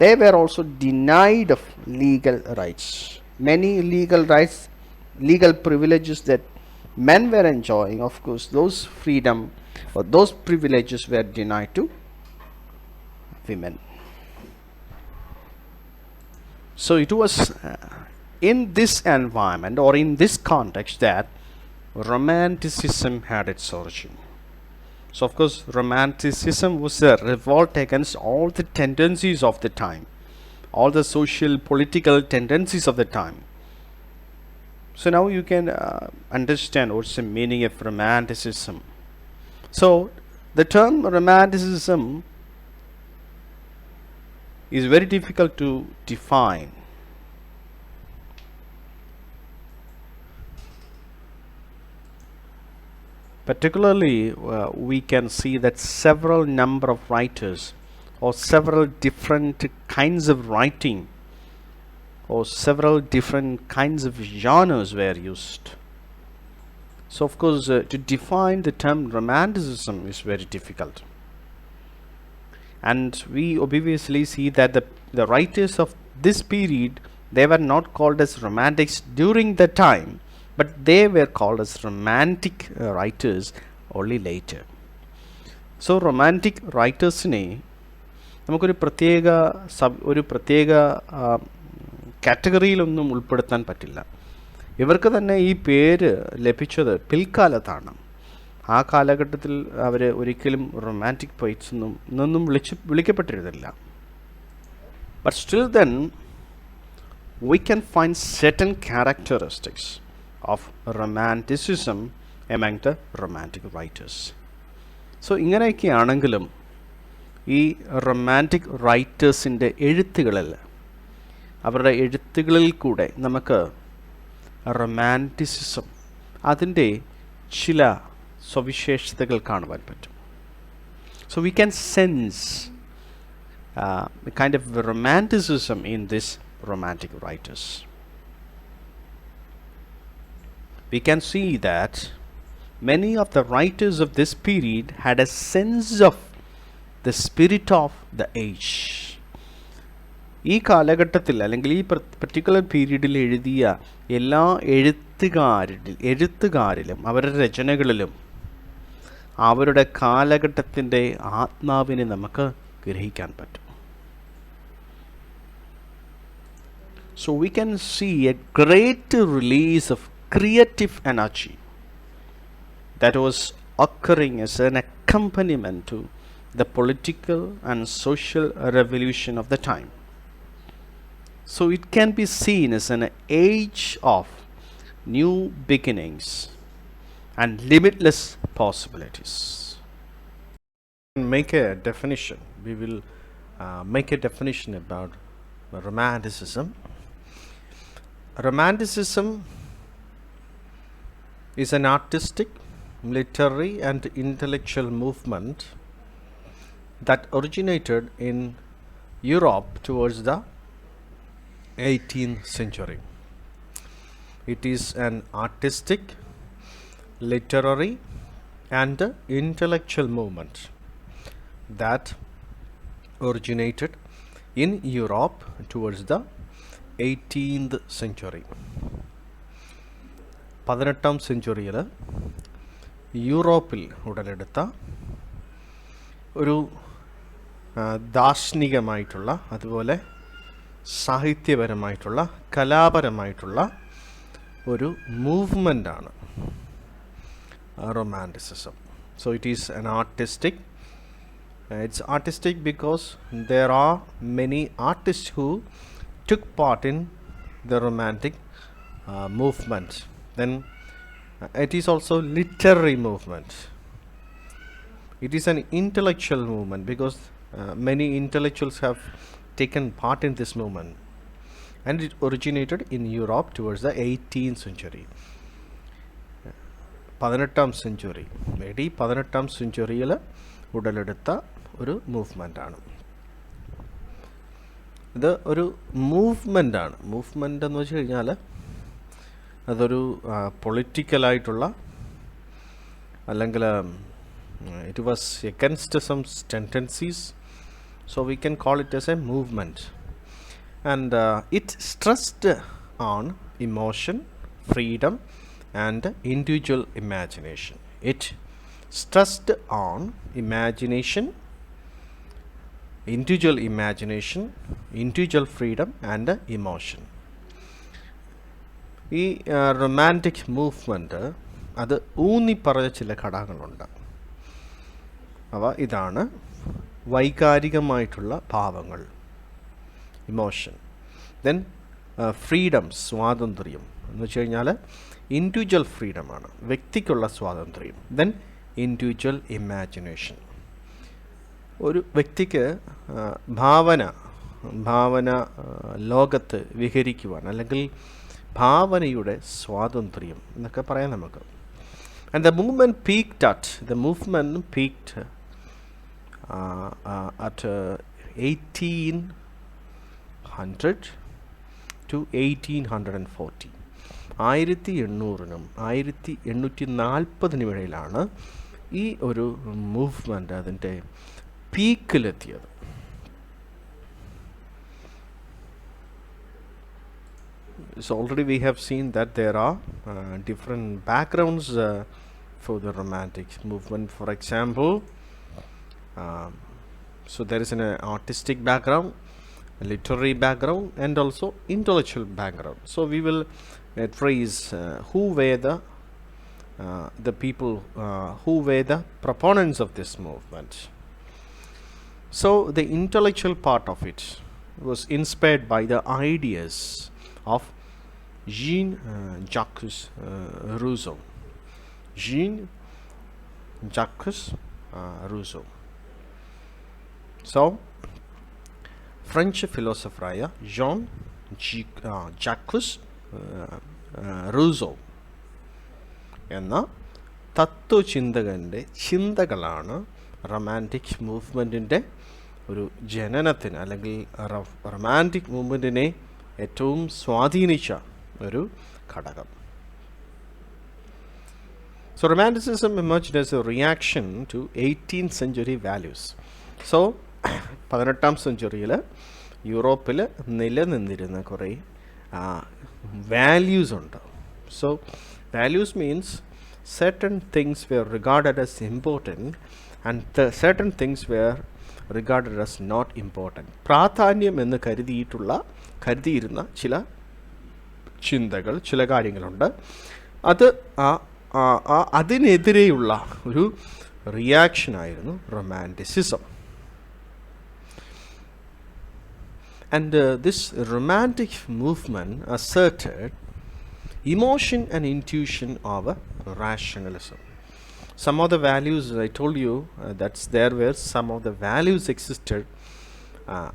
they were also denied of legal rights. Many legal rights, legal privileges that men were enjoying, of course, those freedom or those privileges were denied to women. So it was in this environment or in this context that Romanticism had its origin. So of course, Romanticism was a revolt against all the tendencies of the time, all the social political tendencies of the time. So now you can understand what's the meaning of Romanticism. So the term Romanticism is very difficult to define. Particularly, we can see that several number of writers or several different kinds of writing or several different kinds of genres were used. So of course, to define the term Romanticism is very difficult. And we obviously see that the writers of this period, they were not called as romantics during the time, but they were called as romantic writers only later. So romantic writers നമുക്കൊരു പ്രത്യേക കാറ്റഗറിയിലൊന്നും ഉൾപ്പെടുത്താൻ പറ്റില്ല. ഇവർക്ക് തന്നെ ഈ പേര് ലഭിച്ചത് പിൽക്കാലത്താണ്. ആ കാലഘട്ടത്തിൽ അവർ ഒരിക്കലും റൊമാൻറ്റിക് പോയിറ്റ്സ് എന്നൊന്നും വിളിക്കപ്പെട്ടിരുന്നില്ല. But still then we can find certain characteristics of romanticism among the romantic writers. So ഇങ്ങനെയൊക്കെയാണെങ്കിലും ഈ റൊമാൻറ്റിക് റൈറ്റേഴ്സിൻ്റെ അവരുടെ എഴുത്തുകളിൽ കൂടെ നമുക്ക് റൊമാൻറ്റിസിസം അതിൻ്റെ ചില സവിശേഷതകൾ കാണുവാൻ പറ്റും. So we can sense a kind of romanticism in this romantic writers. We can see that many of the writers of this period had a sense of the spirit of the age. ഈ കാലഘട്ടത്തിൽ അല്ലെങ്കിൽ ഈ particular പീരീഡിൽ എഴുതിയ എല്ലാ എഴുത്തുകാരിലും അവരുടെ രചനകളിലും അവരുടെ കാലഘട്ടത്തിൻ്റെ ആത്മാവിനെ നമുക്ക് ഗ്രഹിക്കാൻ പറ്റും. So we can see a great release of creative energy that was occurring as an accompaniment to the political and social revolution of the time. So it can be seen as an age of new beginnings and limitless possibilities. Make a definition. We will make a definition about romanticism. Romanticism is an artistic, literary and intellectual movement that originated in Europe towards the 18th century. It is an artistic, literary and intellectual movement that originated in Europe towards the 18th century. 18ാം സെഞ്ച്വറിയിൽ യൂറോപ്പിൽ ഉടലെടുത്ത ഒരു ദാർശനികമായിട്ടുള്ള അതുപോലെ സാഹിത്യപരമായിട്ടുള്ള കലാപരമായിട്ടുള്ള ഒരു മൂവ്മെൻ്റാണ് romanticism. So it is an artistic. It's artistic because there are many artists who took part in the romantic movement. Then it is also literary movement. It is an intellectual movement because many intellectuals have taken part in this movement, and it originated in Europe towards the 18th century. 18ാം century AD 18ാം സെഞ്ച്വറിയിൽ ഉടലെടുത്ത ഒരു മൂവ്മെൻ്റാണ് ഇത്. ഒരു മൂവ്മെൻ്റാണ്. Movement എന്ന് വെച്ച് കഴിഞ്ഞാൽ അതൊരു പൊളിറ്റിക്കലായിട്ടുള്ള അല്ലെങ്കിൽ it was against some tendencies. So we can call it as a movement, and it stressed on emotion, freedom and individual imagination. It stressed on imagination, individual freedom and emotion. ഈ romantic movement അത് ഊന്നി പറഞ്ഞ ചില ഘടകങ്ങളുണ്ട്. അവ ഇതാണ്: വൈകാരികമായിട്ടുള്ള ഭാവങ്ങൾ, emotion. Then freedom, സ്വാതന്ത്ര്യം എന്ന് വെച്ച് കഴിഞ്ഞാൽ ഇൻഡിവിജ്വൽ ഫ്രീഡമാണ്, വ്യക്തിക്കുള്ള സ്വാതന്ത്ര്യം. ദെൻ ഇൻഡിവിജ്വൽ ഇമാജിനേഷൻ, ഒരു വ്യക്തിക്ക് ഭാവന ലോകത്ത് വിഹരിക്കുവാൻ അല്ലെങ്കിൽ ഭാവനയുടെ സ്വാതന്ത്ര്യം എന്നൊക്കെ പറയാം നമുക്ക്. And the movement peaked at 1800 to 1840. 1800നും 1840നും ഇടയിലാണ് ഈ ഒരു മൂവ്മെൻ്റ് അതിൻ്റെ പീക്കിലെത്തിയത്. So already we have seen that there are different backgrounds for the romantic movement. For example, So there is an artistic background, a literary background, and also intellectual background. So we will trace who were the people who were the proponents of this movement. So the intellectual part of it was inspired by the ideas of Jean-Jacques Rousseau. Jean-Jacques Rousseau. So French philosopher Jean-Jacques Rousseau എന്ന തത്വചിന്തകൻ്റെ ചിന്തകളാണ് romantic മൂവ്മെൻറ്റിൻ്റെ ഒരു ജനനത്തിന് അല്ലെങ്കിൽ romantic മൂവ്മെൻറ്റിനെ ഏറ്റവും സ്വാധീനിച്ച ഒരു ഘടകം. So Romanticism emerged as a reaction to 18th century values. So 18ാം സെഞ്ച്വറിയിൽ യൂറോപ്പിൽ നിലനിന്നിരുന്ന കുറേ വാല്യൂസ് ഉണ്ട്. So values means certain things were regarded as important and certain things were regarded as not important. പ്രാധാന്യം എന്ന് കരുതിയിരുന്ന ചില ചിന്തകൾ, ചില കാര്യങ്ങളുണ്ട്. അത് അതിനെതിരെയുള്ള ഒരു റിയാക്ഷനായിരുന്നു romanticism. And this romantic movement asserted emotion and intuition over rationalism. Some of the values I told you there were some of the values existed,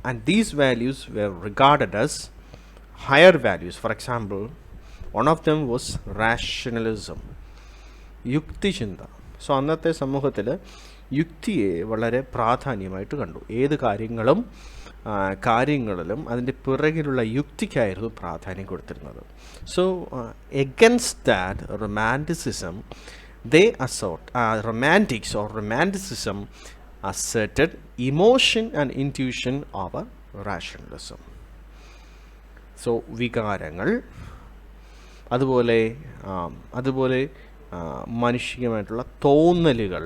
and these values were regarded as higher values. For example, one of them was rationalism, യുക്തി ചിന്ത. So അന്നത്തെ സമൂഹത്തിൽ യുക്തിയെ വളരെ പ്രാധാന്യമായിട്ട് കണ്ടു. ഏത് കാര്യങ്ങളിലും അതിൻ്റെ പിറകിലുള്ള യുക്തിക്കായിരുന്നു പ്രാധാന്യം കൊടുത്തിരുന്നത്. So against that romanticism romantics or romanticism asserted emotion and intuition over rationalism. So വികാരങ്ങൾ, അതുപോലെ മാനുഷികമായിട്ടുള്ള തോന്നലുകൾ,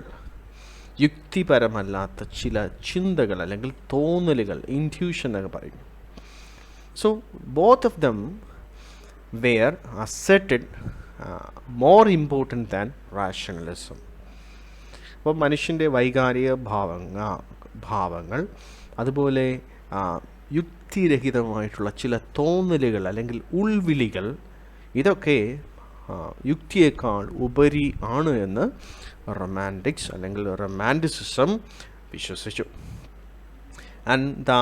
യുക്തിപരമല്ലാത്ത ചില ചിന്തകൾ അല്ലെങ്കിൽ തോന്നലുകൾ, ഇൻറ്റ്യൂഷൻ എന്നൊക്കെ പറയും. So both of them were asserted more important than rationalism. അപ്പോൾ മനുഷ്യൻ്റെ വൈകാരിക ഭാവങ്ങൾ, അതുപോലെ യുക്തിരഹിതമായിട്ടുള്ള ചില തോന്നലുകൾ അല്ലെങ്കിൽ ഉൾവിളികൾ, ഇതൊക്കെ യുക്തിയേക്കാൾ ഉപരി ആണ് എന്ന് റൊമാൻറ്റിക്സ് അല്ലെങ്കിൽ റൊമാൻറ്റിസിസം വിശ്വസിച്ചു. And the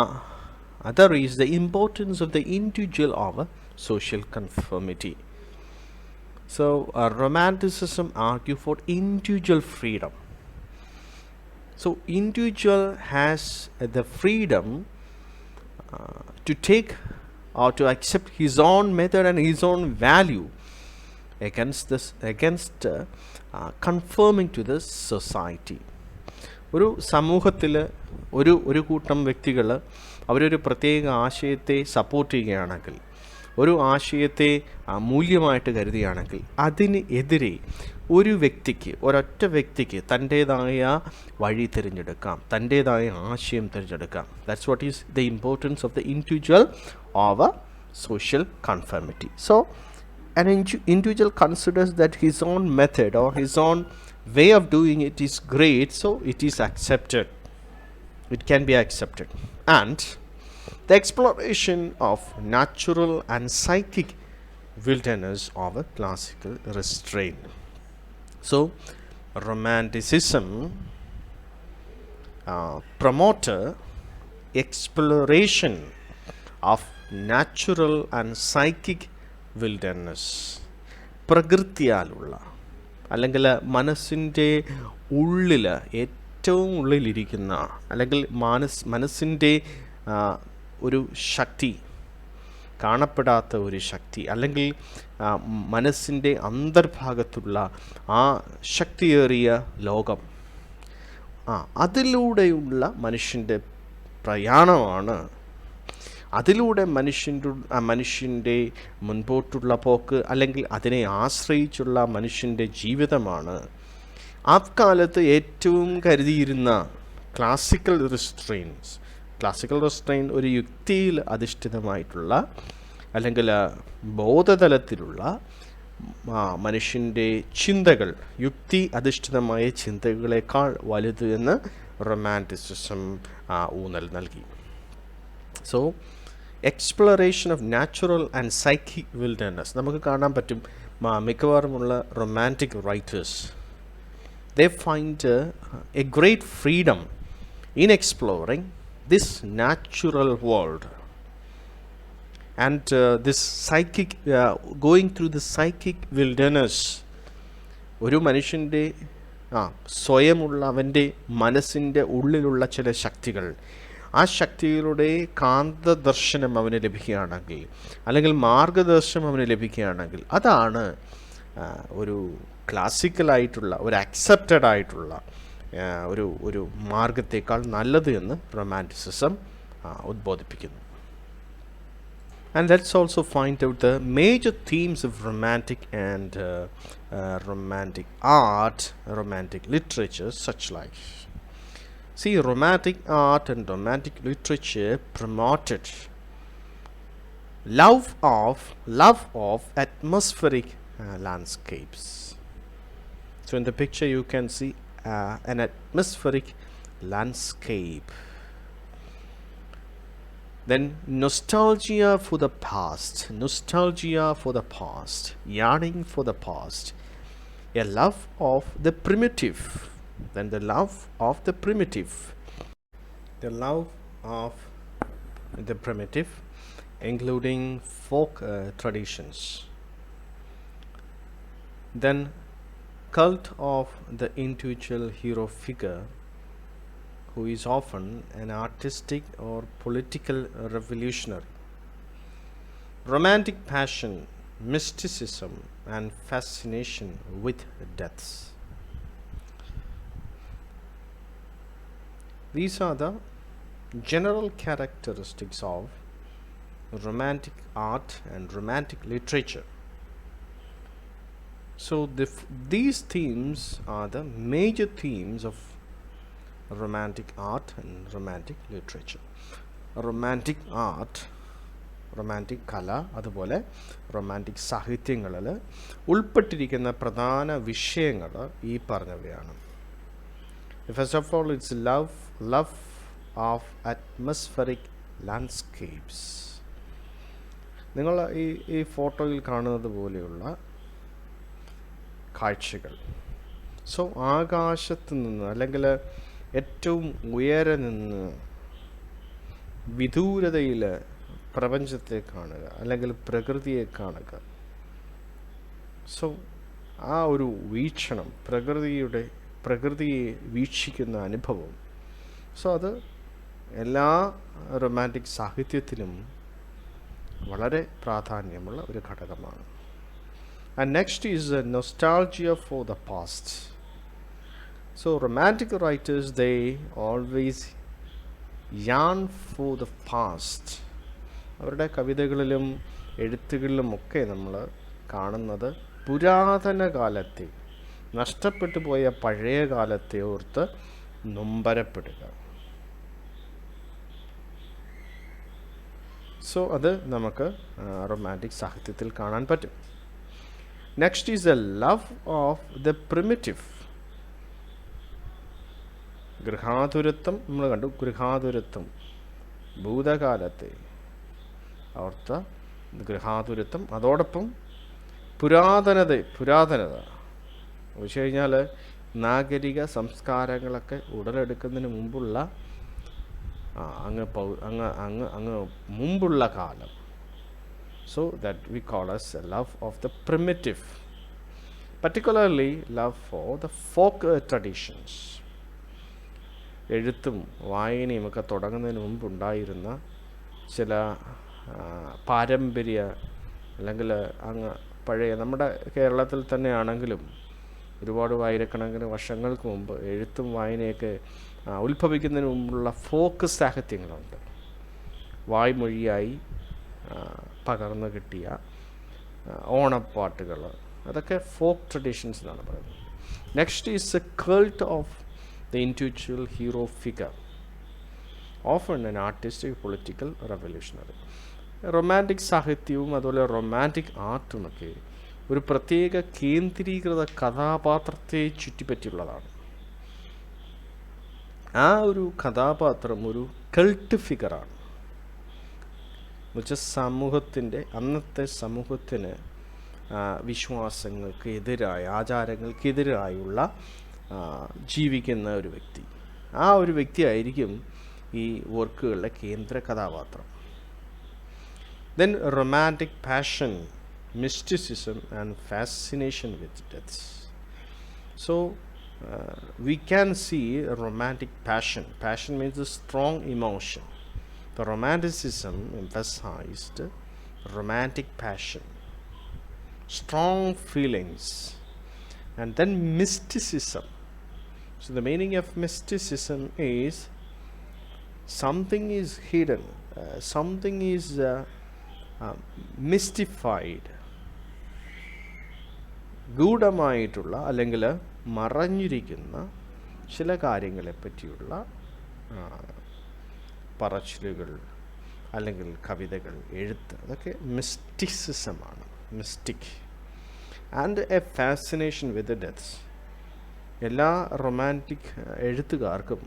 other is the importance of the individual over social conformity. So romanticism argued for individual freedom. So individual has the freedom to take or to accept his own method and his own value against conforming to the society. ഒരു സമൂഹത്തിൽ ഒരു കൂട്ടം വ്യക്തികൾ അവരൊരു പ്രത്യേക ആശയത്തെ support ചെയ്യുകയാണെങ്കിൽ, ഒരു ആശയത്തെ മൂല്യമായിട്ട് കരുതുകയാണെങ്കിൽ, അതിന് എതിരെ ഒരൊറ്റ വ്യക്തിക്ക് തൻ്റേതായ വഴി തിരഞ്ഞെടുക്കാം, തൻ്റേതായ ആശയം തിരഞ്ഞെടുക്കാം. That's what is the importance of the individual over social conformity. So an individual considers that his own method or his own way of doing it is great, so it is accepted. It can be accepted. And the exploration of natural and psychic wilderness of a classical restraint. So romanticism promoted exploration of natural and psychic wilderness. പ്രകൃതിയാലുള്ള അല്ലെങ്കിൽ മനസ്സിൻ്റെ ഉള്ളിൽ ഏറ്റവും ഉള്ളിലിരിക്കുന്ന അല്ലെങ്കിൽ മനസ്സിൻ്റെ ഒരു ശക്തി, കാണപ്പെടാത്ത ഒരു ശക്തി, അല്ലെങ്കിൽ മനസ്സിൻ്റെ അന്തർഭാഗത്തുള്ള ആ ശക്തിയേറിയ ലോകം, അതിലൂടെയുള്ള മനുഷ്യൻ്റെ പ്രയാണമാണ്, അതിലൂടെ മനുഷ്യൻ്റെ മുൻപോട്ടുള്ള പോക്ക് അല്ലെങ്കിൽ അതിനെ ആശ്രയിച്ചുള്ള മനുഷ്യൻ്റെ ജീവിതമാണ് അക്കാലത്ത് ഏറ്റവും കരുതിയിരുന്ന ക്ലാസിക്കൽ റിസ്ട്രെയിൻ ഒരു യുക്തിയിൽ അധിഷ്ഠിതമായിട്ടുള്ള അല്ലെങ്കിൽ ബോധതലത്തിലുള്ള മനുഷ്യൻ്റെ ചിന്തകൾ, യുക്തി അധിഷ്ഠിതമായ ചിന്തകളെക്കാൾ വലുത് എന്ന് റൊമാൻറ്റിസിസം ഊന്നൽ നൽകി. So exploration of natural and psychic wilderness നമുക്ക് കാണാൻ പറ്റും. മിക്കവാറുമുള്ള romantic writers they find a great freedom in exploring this natural world and this psychic going through the psychic wilderness. ഒരു മനുഷ്യൻ്റെ സ്വയമുള്ള അവൻ്റെ മനസ്സിൻ്റെ ഉള്ളിലുള്ള ചില ശക്തികൾ, ആ ശക്തികളുടെ കാന്തദർശനം അവന് ലഭിക്കുകയാണെങ്കിൽ, അല്ലെങ്കിൽ മാർഗദർശനം അവന് ലഭിക്കുകയാണെങ്കിൽ, അതാണ് ഒരു ക്ലാസിക്കലായിട്ടുള്ള ഒരു അക്സെപ്റ്റഡ് ആയിട്ടുള്ള ഒരു മാർഗത്തേക്കാൾ നല്ലത് എന്ന് romanticism ഉദ്ബോധിപ്പിക്കുന്നു. And let's also find out the major themes of romantic and romantic art, romantic literature, such like. See, romantic art and romantic literature promoted love of atmospheric landscapes. So in the picture you can see an atmospheric landscape. Then nostalgia for the past, yearning for the past, a love of the primitive. Then the love of the primitive, including folk traditions. Then cult of the individual hero figure, who is often an artistic or political revolutionary. Romantic passion, mysticism, and fascination with deaths. These are the general characteristics of romantic art and romantic literature. So these themes are the major themes of romantic art and romantic literature. Romantic art, romantic കല, അതുപോലെ romantic സാഹിത്യങ്ങളിൽ ഉൾപ്പെട്ടിരിക്കുന്ന പ്രധാന വിഷയങ്ങൾ ഈ പറഞ്ഞവയാണ്. First of all it's love of atmospheric landscapes. നിങ്ങൾ ഈ ഫോട്ടോയിൽ കാണുന്നത് പോലെയുള്ള കാഴ്ചകൾ, സോ ആകാശത്ത് നിന്ന് അല്ലെങ്കിൽ ഏറ്റവും ഉയരെ നിന്ന് വിദൂരതയിൽ പ്രപഞ്ചത്തെ കാണുക, അല്ലെങ്കിൽ പ്രകൃതിയെ കാണുക. സോ ആ ഒരു വീക്ഷണം, പ്രകൃതിയെ വീക്ഷിക്കുന്ന അനുഭവം, സോ അത് എല്ലാ റൊമാൻറ്റിക് സാഹിത്യത്തിലും വളരെ പ്രാധാന്യമുള്ള ഒരു ഘടകമാണ്. And next is nostalgia for the past. So romantic writers, they always yearn for the past. അവരുടെ കവിതകളിലും എഴുത്തുകളിലും ഒക്കെ നമ്മൾ കാണുന്നത് പുരാതന കാലത്തെ, നഷ്ടപ്പെട്ടു പോയ പഴയ കാലത്തെ ഓർത്ത് നൊമ്പരപ്പെടുക. സോ അത് നമുക്ക് റൊമാൻറ്റിക് സാഹിത്യത്തിൽ കാണാൻ പറ്റും. Next is a love of the primitive. ഗൃഹാതുരത്വം നമ്മൾ കണ്ടു. ഗൃഹാതുരത്വം, ഭൂതകാലത്തെ ഓർത്ത ഗൃഹാതുരത്വം, അതോടൊപ്പം പുരാതനത വെച്ച് കഴിഞ്ഞാൽ നാഗരിക സംസ്കാരങ്ങളൊക്കെ ഉടലെടുക്കുന്നതിന് മുമ്പുള്ള അങ്ങ് മുമ്പുള്ള കാലം. So that we call as a love of the primitive, particularly love for the folk traditions. എഴുത്തും വായനയും ഒക്കെ തുടങ്ങുന്നതിന് മുമ്പുണ്ടായിരുന്ന ചില പാരമ്പര്യ, അല്ലെങ്കിൽ അങ്ങ് പഴയ, നമ്മുടെ കേരളത്തിൽ തന്നെയാണെങ്കിലും ഒരുപാട് ആയിരക്കണക്കിന് വർഷങ്ങൾക്ക് മുമ്പ് എഴുത്തും വായനയൊക്കെ ഉത്ഭവിക്കുന്നതിന് മുമ്പുള്ള ഫോക്ക് സാഹിത്യങ്ങളുണ്ട്. വായ്മൊഴിയായി പകർന്നു കിട്ടിയ ഓണപ്പാട്ടുകൾ, അതൊക്കെ ഫോക്ക് ട്രഡീഷൻസ് എന്നാണ് പറയുന്നത്. Next is A cult of the individual hero figure, often an artistic, political, revolutionary. Romantic സാഹിത്യവും അതുപോലെ റൊമാൻറ്റിക് ആർട്ടുമൊക്കെ ഒരു പ്രത്യേക കേന്ദ്രീകൃത കഥാപാത്രത്തെ ചുറ്റിപ്പറ്റിയുള്ളതാണ്. ആ ഒരു കഥാപാത്രം ഒരു കൾട്ട് ഫിഗറാണ്. എന്നുവെച്ചാൽ സമൂഹത്തിൻ്റെ, അന്നത്തെ സമൂഹത്തിന് വിശ്വാസങ്ങൾക്ക് എതിരായ, ആചാരങ്ങൾക്കെതിരായുള്ള ജീവിക്കുന്ന ഒരു വ്യക്തി. ആ ഒരു വ്യക്തിയായിരിക്കും ഈ വർക്കുകളുടെ കേന്ദ്ര കഥാപാത്രം. Then romantic passion, mysticism and fascination with death. So we can see a romantic passion. Passion means a strong emotion. The romanticism emphasized romantic passion, strong feelings, and then mysticism. So the meaning of mysticism is something is hidden, something is മിസ്റ്റിഫൈഡ്, ഗൂഢമായിട്ടുള്ള അല്ലെങ്കിൽ മറഞ്ഞിരിക്കുന്ന ചില കാര്യങ്ങളെ പറ്റിയുള്ള പറച്ചിലുകൾ അല്ലെങ്കിൽ കവിതകൾ, എഴുത്ത്, അതൊക്കെ മിസ്റ്റിസിസമാണ്. Mystic and a fascination with deaths. എല്ലാ റൊമാൻറ്റിക് എഴുത്തുകാർക്കും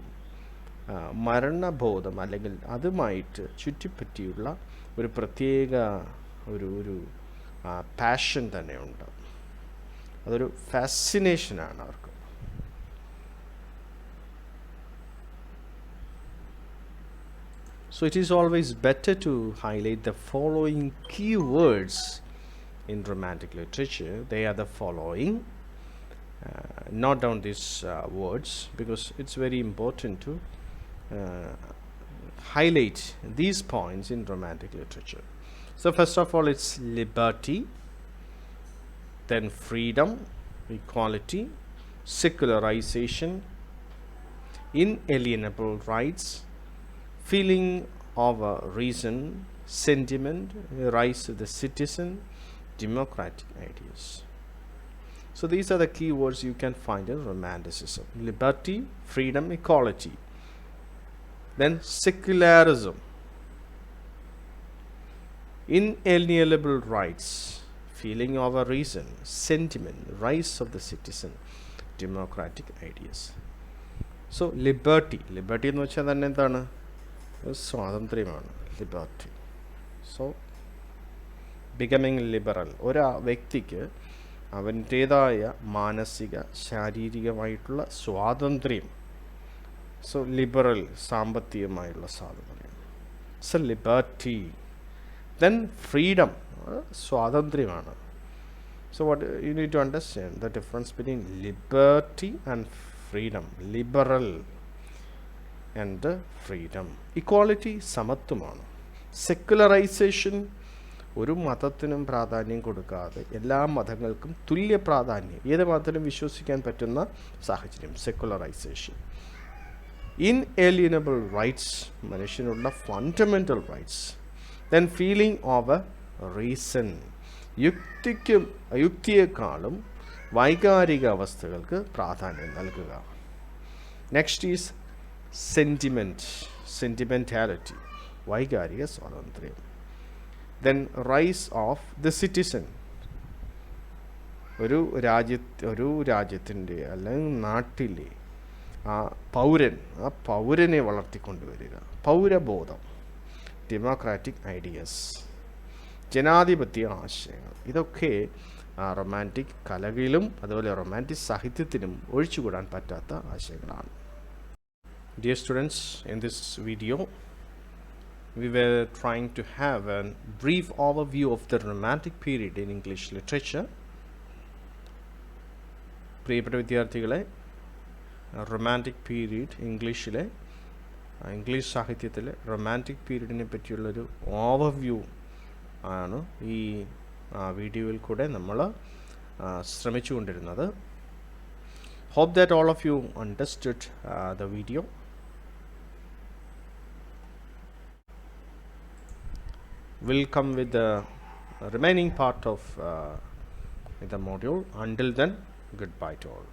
മരണബോധം അല്ലെങ്കിൽ അതുമായിട്ട് ചുറ്റിപ്പറ്റിയുള്ള ഒരു പ്രത്യേക ഒരു പാഷൻ തന്നെയുണ്ട്. അതൊരു ഫാസിനേഷനാണ് അവർക്ക്. So it is always better to highlight the following key words in romantic literature. They are the following. Note down these words because it's very important to highlight these points in romantic literature. So first of all, it's liberty, then freedom, equality, secularization, inalienable rights, feeling of reason, sentiment, rise of the citizen, democratic ideas. So these are the key words you can find in romanticism: liberty, freedom, equality. Then secularism, inalienable rights, feeling of a reason, sentiment, rise of the citizen, democratic ideas. So liberty എന്ന് വെച്ചാൽ തന്നെ എന്താണ്? സ്വാതന്ത്ര്യമാണ് liberty. So becoming liberal, ഒരു വ്യക്തിക്ക് അവൻ്റേതായ മാനസിക ശാരീരികമായിട്ടുള്ള സ്വാതന്ത്ര്യം. സോ ലിബറൽ, സാമ്പത്തികമായുള്ള സ്വാതന്ത്ര്യം. So liberty. ദെൻ ഫ്രീഡം, സ്വാതന്ത്ര്യമാണ്. So what you need to understand the difference between liberty and freedom. Liberal and freedom. Equality, സമത്വമാണ്. സെക്കുലറൈസേഷൻ, ഒരു മതത്തിനും പ്രാധാന്യം കൊടുക്കാതെ എല്ലാ മതങ്ങൾക്കും തുല്യ പ്രാധാന്യം, ഏത് മതത്തിലും വിശ്വസിക്കാൻ പറ്റുന്ന സാഹചര്യം, സെക്കുലറൈസേഷൻ. ഇൻഎലിയനബിൾ റൈറ്റ്സ്, മനുഷ്യനുള്ള fundamental rights. Then feeling of a reason, യുക്തിയെക്കാളും വൈകാരിക അവസ്ഥകൾക്ക് പ്രാധാന്യം നൽകുക. നെക്സ്റ്റ് ഈസ് സെൻറ്റിമെൻറ്റാലിറ്റി, വൈകാരിക സ്വാതന്ത്ര്യം. Then rise of the citizen, ഒരു രാജ്യത്തിൻ്റെ അല്ലെങ്കിൽ നാട്ടിലെ ആ പൗരനെ വളർത്തിക്കൊണ്ടുവരിക, പൗരബോധം. ഡെമോക്രാറ്റിക് ഐഡിയസ്, ജനാധിപത്യ ആശയങ്ങൾ. ഇതൊക്കെ റൊമാൻറ്റിക് കലകളിലും അതുപോലെ റൊമാൻറ്റിക് സാഹിത്യത്തിനും ഒഴിച്ചുകൂടാൻ പറ്റാത്ത ആശയങ്ങളാണ്. Dear students, in this video we were trying to have a brief overview of the romantic period in English literature. പ്രിയപ്പെട്ട വിദ്യാർത്ഥികളെ, റൊമാൻറ്റിക് പീരീഡ് ഇംഗ്ലീഷ് സാഹിത്യത്തിലെ റൊമാൻറ്റിക് പീരീഡിനെ പറ്റിയുള്ളൊരു ഓവർവ്യൂ ആണ് ഈ വീഡിയോയിൽ കൂടെ നമ്മൾ ശ്രമിച്ചുകൊണ്ടിരുന്നത്. Hope that all of you understood the video. We'll come with the remaining part of the module. Until then, goodbye to all.